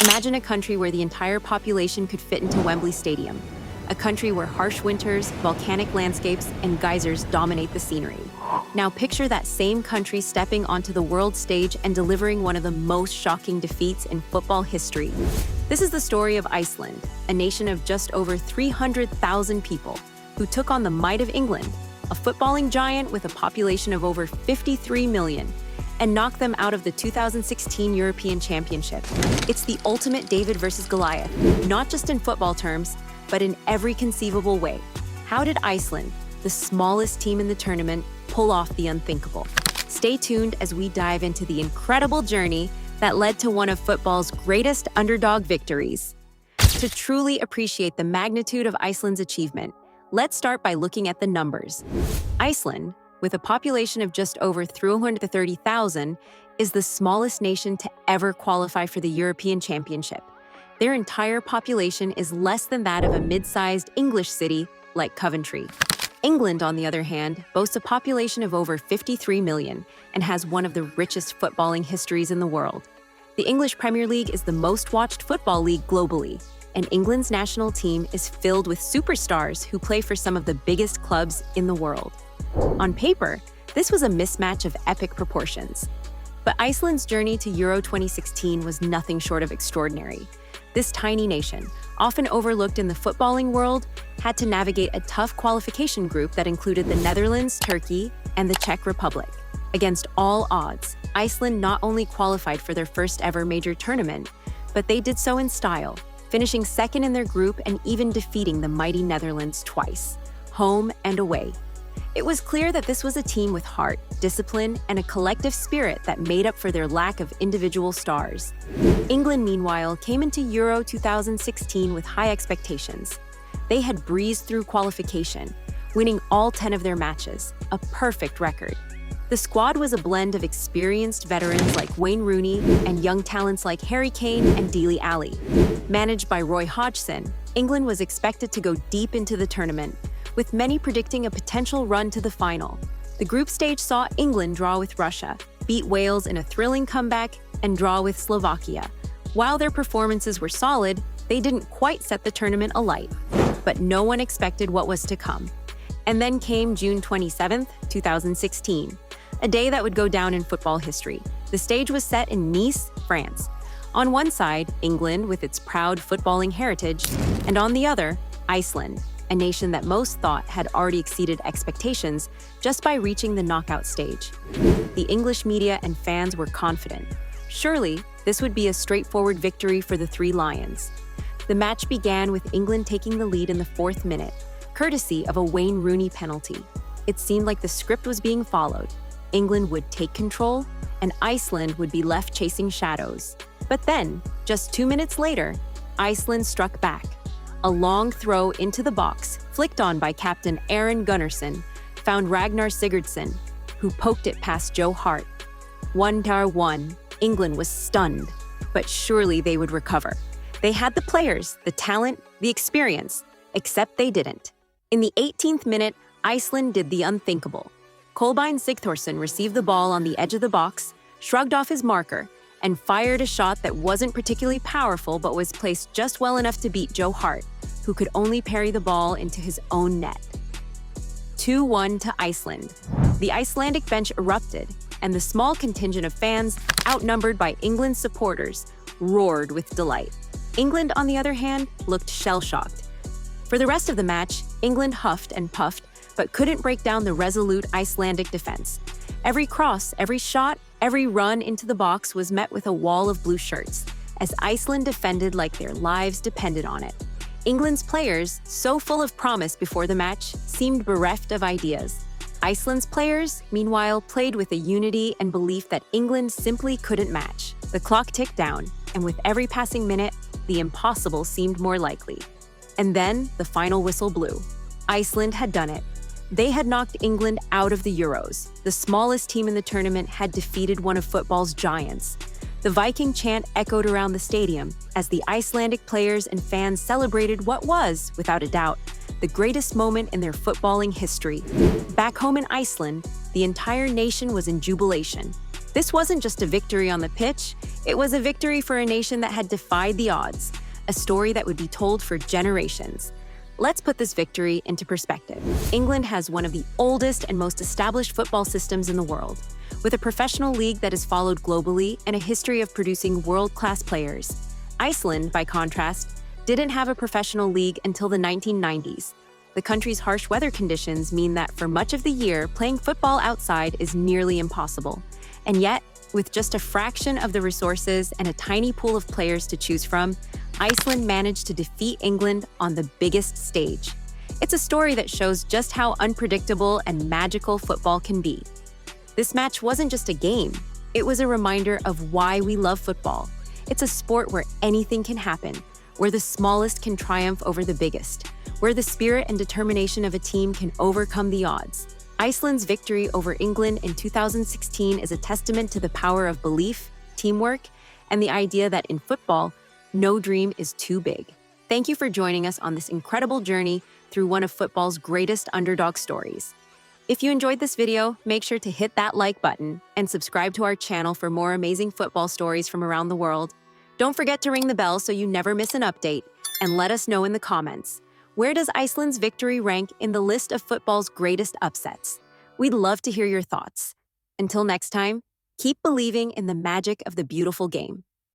Imagine a country where the entire population could fit into Wembley Stadium. A country where harsh winters, volcanic landscapes, and geysers dominate the scenery. Now picture that same country stepping onto the world stage and delivering one of the most shocking defeats in football history. This is the story of Iceland, a nation of just over 300,000 people, who took on the might of England, a footballing giant with a population of over 53 million, and knocked them out of the 2016 European Championship. It's the ultimate David versus Goliath, not just in football terms, but in every conceivable way. How did Iceland, the smallest team in the tournament, pull off the unthinkable? Stay tuned as we dive into the incredible journey that led to one of football's greatest underdog victories. To truly appreciate the magnitude of Iceland's achievement, let's start by looking at the numbers. Iceland, with a population of just over 330,000, is the smallest nation to ever qualify for the European Championship. Their entire population is less than that of a mid-sized English city like Coventry. England, on the other hand, boasts a population of over 53 million and has one of the richest footballing histories in the world. The English Premier League is the most watched football league globally, and England's national team is filled with superstars who play for some of the biggest clubs in the world. On paper, this was a mismatch of epic proportions. But Iceland's journey to Euro 2016 was nothing short of extraordinary. This tiny nation, often overlooked in the footballing world, had to navigate a tough qualification group that included the Netherlands, Turkey, and the Czech Republic. Against all odds, Iceland not only qualified for their first ever major tournament, but they did so in style, finishing second in their group and even defeating the mighty Netherlands twice, home and away. It was clear that this was a team with heart, discipline, and a collective spirit that made up for their lack of individual stars. England, meanwhile, came into Euro 2016 with high expectations. They had breezed through qualification, winning all 10 of their matches, a perfect record. The squad was a blend of experienced veterans like Wayne Rooney and young talents like Harry Kane and Dele Alli. Managed by Roy Hodgson, England was expected to go deep into the tournament, with many predicting a potential run to the final. The group stage saw England draw with Russia, beat Wales in a thrilling comeback, and draw with Slovakia. While their performances were solid, they didn't quite set the tournament alight. But no one expected what was to come. And then came June 27, 2016, a day that would go down in football history. The stage was set in Nice, France. On one side, England with its proud footballing heritage, and on the other, Iceland, a nation that most thought had already exceeded expectations just by reaching the knockout stage. The English media and fans were confident. Surely, this would be a straightforward victory for the Three Lions. The match began with England taking the lead in the 4th minute, courtesy of a Wayne Rooney penalty. It seemed like the script was being followed. England would take control, and Iceland would be left chasing shadows. But then, just 2 minutes later, Iceland struck back. A long throw into the box, flicked on by captain Aron Gunnarsson, found Ragnar Sigurdsson, who poked it past Joe Hart. 1-1, England was stunned, but surely they would recover. They had the players, the talent, the experience, except they didn't. In the 18th minute, Iceland did the unthinkable. Kolbeinn Sigthorsson received the ball on the edge of the box, shrugged off his marker, and fired a shot that wasn't particularly powerful but was placed just well enough to beat Joe Hart, who could only parry the ball into his own net. 2-1 to Iceland. The Icelandic bench erupted, and the small contingent of fans, outnumbered by England's supporters, roared with delight. England, on the other hand, looked shell-shocked. For the rest of the match, England huffed and puffed, but couldn't break down the resolute Icelandic defense. Every cross, every shot, every run into the box was met with a wall of blue shirts, as Iceland defended like their lives depended on it. England's players, so full of promise before the match, seemed bereft of ideas. Iceland's players, meanwhile, played with a unity and belief that England simply couldn't match. The clock ticked down, and with every passing minute, the impossible seemed more likely. And then the final whistle blew. Iceland had done it. They had knocked England out of the Euros. The smallest team in the tournament had defeated one of football's giants. The Viking chant echoed around the stadium as the Icelandic players and fans celebrated what was, without a doubt, the greatest moment in their footballing history. Back home in Iceland, the entire nation was in jubilation. This wasn't just a victory on the pitch, it was a victory for a nation that had defied the odds, a story that would be told for generations. Let's put this victory into perspective. England has one of the oldest and most established football systems in the world, with a professional league that is followed globally and a history of producing world-class players. Iceland, by contrast, didn't have a professional league until the 1990s. The country's harsh weather conditions mean that for much of the year, playing football outside is nearly impossible. And yet, with just a fraction of the resources and a tiny pool of players to choose from, Iceland managed to defeat England on the biggest stage. It's a story that shows just how unpredictable and magical football can be. This match wasn't just a game, it was a reminder of why we love football. It's a sport where anything can happen, where the smallest can triumph over the biggest, where the spirit and determination of a team can overcome the odds. Iceland's victory over England in 2016 is a testament to the power of belief, teamwork, and the idea that in football, no dream is too big. Thank you for joining us on this incredible journey through one of football's greatest underdog stories. If you enjoyed this video, make sure to hit that like button and subscribe to our channel for more amazing football stories from around the world. Don't forget to ring the bell so you never miss an update, and let us know in the comments. Where does Iceland's victory rank in the list of football's greatest upsets? We'd love to hear your thoughts. Until next time, keep believing in the magic of the beautiful game.